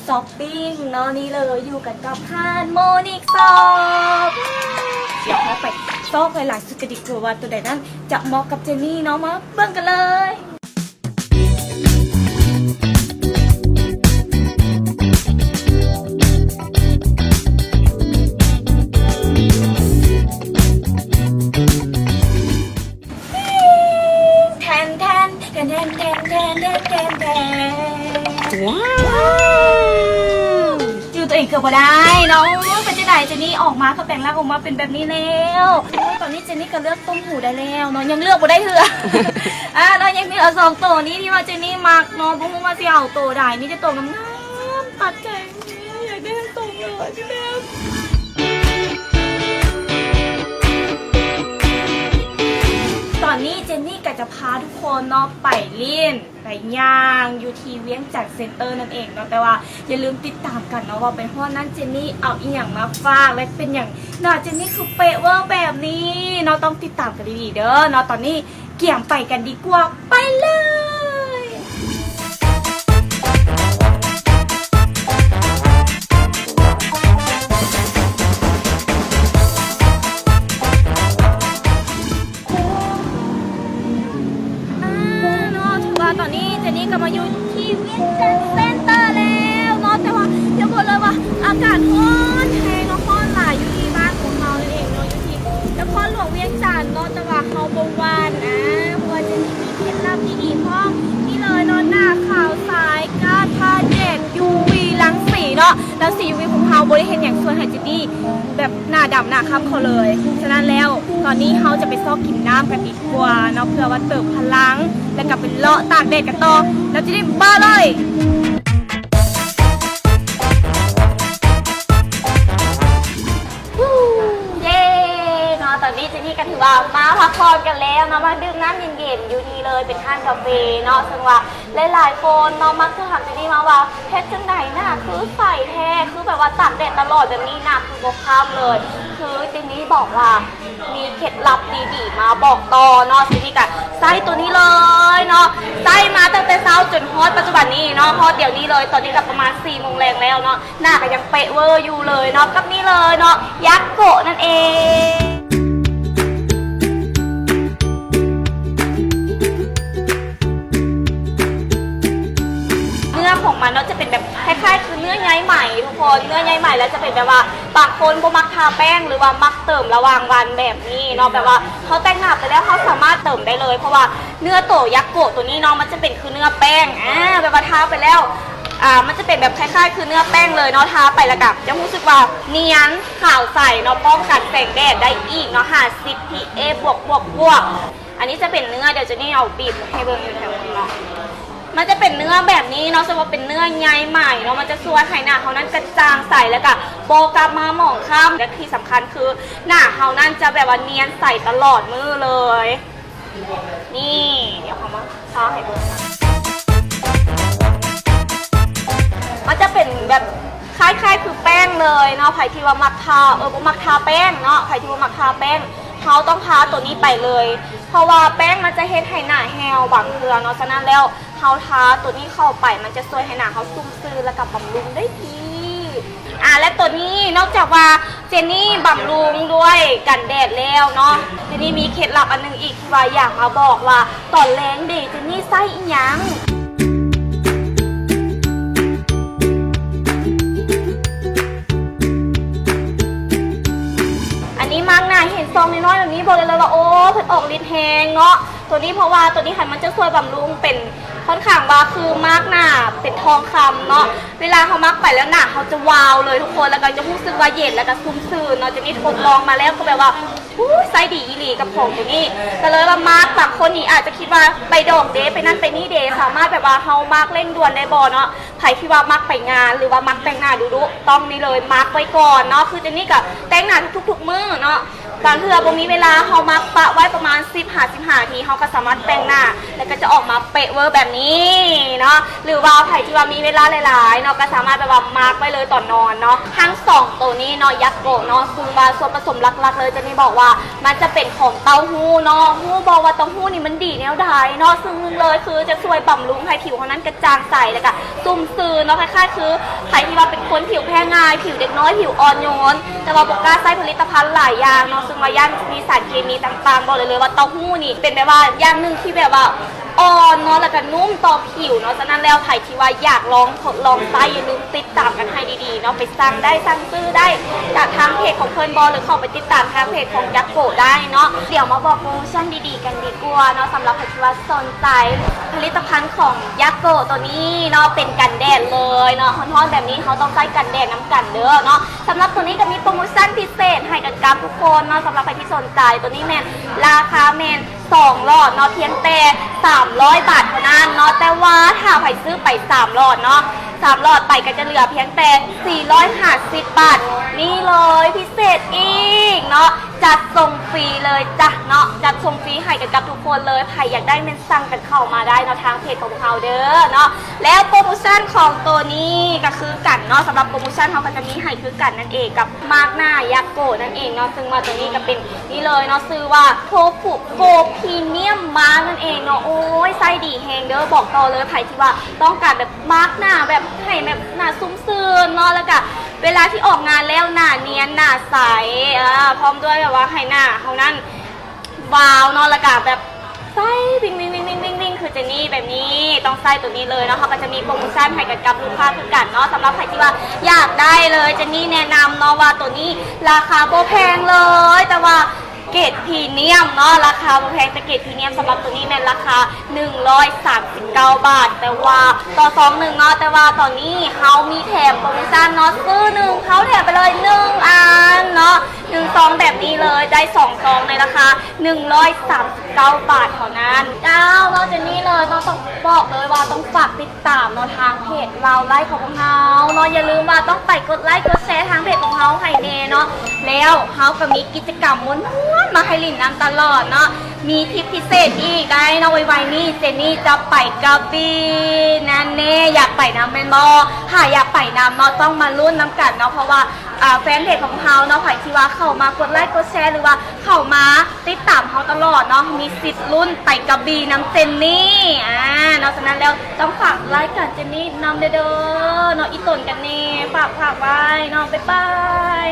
ช้อปปิ้งเนาะนี่เลยอยู่กันกับค่านโมนิกซอปเดี๋ยวเราไปซอกหลายๆสุดกระดิกตัวว่าตัวใดนั้นจะเหมาะกับเจนนี่เนาะมาเบิ่งกันเลยว้าวจือตัวเองเกือบบ่ได้เนาะเป็นจะไหนเจนนี่ออกมาก็แปลงร่างออกมาเป็นแบบนี้แล้วตอนนี้เจนนี่ก็เลือกต้มหูได้แล้วเนาะยังเลือกบ่ได้เถอะเนาะยังมีสองตัวนี้ที่ว่าเจนนี่มักเนาะบุ้งมาเสี่ยวตัวใดนี่จะตัวน้ำปัดใจอยากได้ทั้งตัวเลยใช่ไหมตอนนี้เจนนี่ก็จะพาทุกคนเนาะไปเล่นไปย่างอยู่ที่เวียงจันทร์เซ็นเตอร์นั่นเองเนาะแต่ว่าอย่าลืมติดตามกันเนาะว่าไปห้องนั้นเจนนี่เอาอีหยังมาฝากและเป็นอย่างน่าเจนนี่คือเป๊ะเวอร์แบบนี้เนาะต้องติดตามกันดีๆเด้อเนาะตอนนี้เกี่ยมไปกันดีกว่าไปเลยตอนนี้เจนนี่ก็มาอยู่ที่เวียงจันทร์เซ็นเตอร์แล้วเนาะแต่ว่าอย่าบอกเลยว่าอากาศร้อนแห้งแล้วร้อนหลายอยู่ที่บ้านของเรานั่นเองเนาะอยู่ที่นครหลวงเวียงจันทร์เนาะแต่ว่าเขาบวานเพราะว่าเจนนี่มีเคล็ดลับดีๆเพราะนี่เลยเนาะหน้าขาวสายก้าทาแดด UV รังสีเนาะรังสี UV ของเขาบริเห็นอย่างส่วนหายเจนนี่แบบหน้าดำหน้าค้ำเขาเลยฉะนั้นแล้วตอนนี้เขาจะไปซอกกินน้ำกันดีกว่าเนาะเพื่อว่าเติมพลังแล้วกลับเป็นเลาะตากแดดกันต่อแล้วจะได้บ้าเลยเย้เนาะตอนนี้เจนนี่ก็ถือว่ามาพักผ่อนกันแล้วเนาะมาดื่มน้ำเย็นๆอยู่นี่เลยเป็นห้างกาแฟเนาะซึ่งว่าหลายๆคนเนาะมักจะถามเจนนี่มาว่าเพชรจังไหนน่ะคือใส่แท้คือแบบว่าตากแดดตลอดแบบนี้น่ะคือบกพร่ำเลยคือเจนนี่บอกว่ามีเคล็ดลับดีๆมาบอกต่อเนาะเจนนี่ก็ใส่ตัวนี้เลยเนาะใส่มาตั้งแต่เช้าจนฮอตปัจจุบันนี้เนาะฮอตเดี๋ยวนี้เลยตอนนี้ก็ประมาณ4 โมงแรงแล้วเนาะหน้าก็ยังเป๊ะเวอร์อยู่เลยเนาะกับนี่เลยเนาะยักษ์โกะนั่นเองของมันเนาะจะเป็นแบบคล้ายๆคือเนื้อใยใหม่ทุกคนเนื้อใยใหม่แล้วจะเป็นแบบว่าบางคนบ่มักทาแป้งหรือว่ามักเติมระหว่างวันแบบนี้เนาะแบบว่าเขาแต่งหน้าไปแล้วเขาสามารถเติมได้เลยเพราะว่าเนื้อโตยักษ์โกะตัวนี้เนาะมันจะเป็นคือเนื้อแป้งแบบว่าทาไปแล้วมันจะเป็นแบบคล้ายๆคือเนื้อแป้งเลยเนาะทาไปแล้วกับจะรู้สึกว่าเนียนขาวใสเนาะป้องกันแสงแดดได้อีกเนาะ50 PA บวกอันนี้จะเป็นเนื้อเดี๋ยวจะนี่เอาบีบให้เบิ่งอยู่แถวนี้เนาะมันจะเป็นเนื้อแบบนี้เนาะจะว่าเป็นเนื้อใยใหม่เนาะมันจะช่วยให้หน้าเขานั้นกระจ่างใสแล้วก็โบกลับมาหมองคล้ำและที่สำคัญคือหน้าเขานั้นจะแบบว่าเนียนใสตลอดมือเลยนี่เดี๋ยวเขามาทาให้ดูมันจะเป็นแบบคล้ายๆคือแป้งเลยเนาะใครที่ว่ามักทามักทาแป้งเนาะใครที่ว่ามักทาแป้งเขาต้องทาตัวนี้ไปเลยเพราะว่าแป้งมันจะเฮ็ดให้หน้าแห้วบางเทื่อเนาะฉะนั้นแล้วเขาทาตัวนี้เข้าไปมันจะช่วยให้หน้าเขาซุ่มซื่อและกับบำรุงได้ดีและตัวนี้นอกจากว่าเจนนี่บำรุงด้วยกันแดดแล้วเนาะเจนนี่มีเคล็ดลับอันนึงอีกที่ว่าอยากมาบอกว่าตอนแรงดีเจนนี่ใส่อีหยังมักหน้าเห็นซองน้อยๆแบบนี้บอกเลยว่าโอ้เพิ่นออกฤทธิ์แฮงเนาะตัวนี้เพราะว่าตัวนี้มันจะช่วยบำรุงเป็นค่อนข้างว่าคือมักหน้าเป็นทองคำเนาะเวลาเขามักไปแล้วหน้าเขาจะวาวเลยทุกคนแล้วก็จะรู้สึกว่าเย็นแล้วก็ซุ่มซื่นเนาะจะมีทดลองมาแล้วก็แบบว่าไซส์ดีอีหลีกับของตัวนี้ก็เลยว่ามักบางคนนี่อาจจะคิดว่าไปดอกเดย์ไปนั่นไปนี่เดย์สามารถแบบว่าเฮามักเร่งด่วนได้บ่เนาะใครที่ว่ามักไปงานหรือว่ามักแต่งหน้าดูต้องนี่เลยมักไว้ก่อนเนาะคือเจนนี่กับแต่งหน้าทุกๆมื้อเนาะ บางเทื่อบ่มีเวลาเฮามักปะไว้ประมาณ10-15นาทีเฮาก็สามารถแปรงหน้าแล้วก็จะออกมาเป๊ะเวอร์แบบนี้เนาะหรือว่าไผที่ว่ามีเวลาหลายๆเนาะก็สามารถแบบว่ามาร์กไว้เลยต่อนอนเนาะทั้ง2ตัวนี้เนาะยักโกะเนาะคือว่าส่วนผสมหลักๆเลยจะนี่บอกว่ามันจะเป็นของเต้าหู้เนาะฮู้บอกว่าเต้าหู้นี่มันดีแนวใดเนาะซึ่งหนึ่งเลยคือจะช่วยบำรุงให้ผิวของนั้นกระจ่างใสแล้วก็ซุ่มซื่นเนาะคล้ายๆคือใครที่ว่าเป็นคนผิวแพ้ง่ายผิวเด็กน้อยผิวอ่อนโยนแต่ว่าบอกกล้าใช้ผลิตภัณฑ์หลายอย่างเนาะซึ่งว่าย่างมีสารเคมีต่างๆบอกเลยว่าเต้าหู้นี่เป็นแบบว่าอย่างหนึ่งที่แบบว่าอ่อนเนาะแล้วก็นุ่มต่อผิวเนาะฉะนั้นแล้วใครที่ว่าอยากลองทดลองใช้อย่าลืมติดตามกันให้ดีๆเนาะไปสั่งได้สั่งซื้อได้จากทางเพจของเพิ่นบอลหรือเข้าไปติดตามทางเพจของยักโกะได้เนาะเดี๋ยวมาบอกโปรโมชั่นดีๆกันดีกว่าเนาะสำหรับใครที่ว่าสนใจผลิตภัณฑ์ของยักโกะตัวนี้เนาะเป็นกันแดดเลยเนาะฮ้อนๆแบบนี้เขาต้องใช้กันแดดน้ำกันเด้อเนาะสำหรับตัวนี้ก็มีโปรโมชั่นพิเศษให้กับทุกคนเนาะสำหรับใครที่สนใจตัวนี้แมนราคาแมน2หลอดเนาะเพียงแต่300 บาทเท่านั้นเนาะแต่ว่าถ้าใครซื้อไป3หลอดเนาะ3หลอดไปก็จะเหลือเพียงแต่450 บาทนี่เลยพิเศษอีกเนาะจัดส่งฟรีเลยจ้ะเนาะจัดส่งฟรีให้กับทุกคนเลยใครอยากได้เมนสั่งกันเข้ามาได้เนาะทางเพจของเราเด้อเนาะแล้วโปรโมชั่นของตัวนี้ก็คือกันเนาะสำหรับโปรโมชั่นเขาก็จะมีให้คือกันนั่นเองกับมาร์กหน้ายักโกะนั่นเองเนาะซึ่งมาตัวนี้ก็เป็นนี่เลยเนาะซื้อว่าโทฟุโกพรีเมียมมาร์กนั่นเองเนาะโอ้ยไส้ดีแฮงเด้อบอกต่อเลยใครที่ว่าต้องการแบบมาร์กหน้าแบบให้แบบหน้าซุ้มซื่นเนาะแล้วก็เวลาที่ออกงานแล้วหน้าเนียนหน้าใสพร้อมด้วยแบบว่าให้หน้าเขานั่นวาวเนาะแล้วก็แบบไส้วิ่งวิ่งวิ่งวิ่งวิ่งวิ่งคือเจนี่แบบนี้ต้องไส้ตัวนี้เลยเนาะเขาก็จะมีโปรโมชั่นให้กับลูกค้าคือกันเนาะสำหรับใครที่ว่าอยากได้เลยเจนี่แนะนำเนาะว่าตัวนี้ราคาโบแพงเลยแต่ว่าเกรดพรีเมียมเนาะราคาแพงแต่เกรดพรีเมียมสำหรับตัวนี้ในราคา139 บาทแต่ว่าต่อ2 1เนาะแต่ว่าตอนนี้เขามีแถมโปรโมชั่นเนาะซื้อ1เขาแถมไปเลย1 อันเนาะ1 ซองแบบนี้เลยได้2 ซองในราคา139 บาทเท่านั้นเจ้านอกจากนี้เลยต้องบอกเลยว่าต้องฝากติดตามเนาะทางเพจเราไลฟ์ของเราเนาะอย่าลืมว่าต้องไปกดไลค์กดแชร์ทางเพจของเราให้แน่เนาะแล้วเขาก็มีกิจกรรมม้วนมาให้ลินน้ำตลอดเนาะมีทริปพิเศษอีกได้เนาะไวๆนี่เจนนี่จะไปกระบี่นั่นเน่อยากไปน้ำแมนบอค่ะอยากไปน้ำเนาะต้องมาลุ้นน้ำกันเนาะเพราะว่าแฟนเพจของเขาเนาะใครที่ว่าเข้ามากดไลค์กดแชร์หรือว่าเข้ามาติดตามเขาตลอดเนาะมีสิทธิ์ลุ้นไปกระบี่น้ำเจนนี่เนาะฉะนั้นแล้วต้องฝากไลค์กันเจนนี่นำเด้อเนาะอีตนกันนี่ฝากไว้เนาะบ๊ายบาย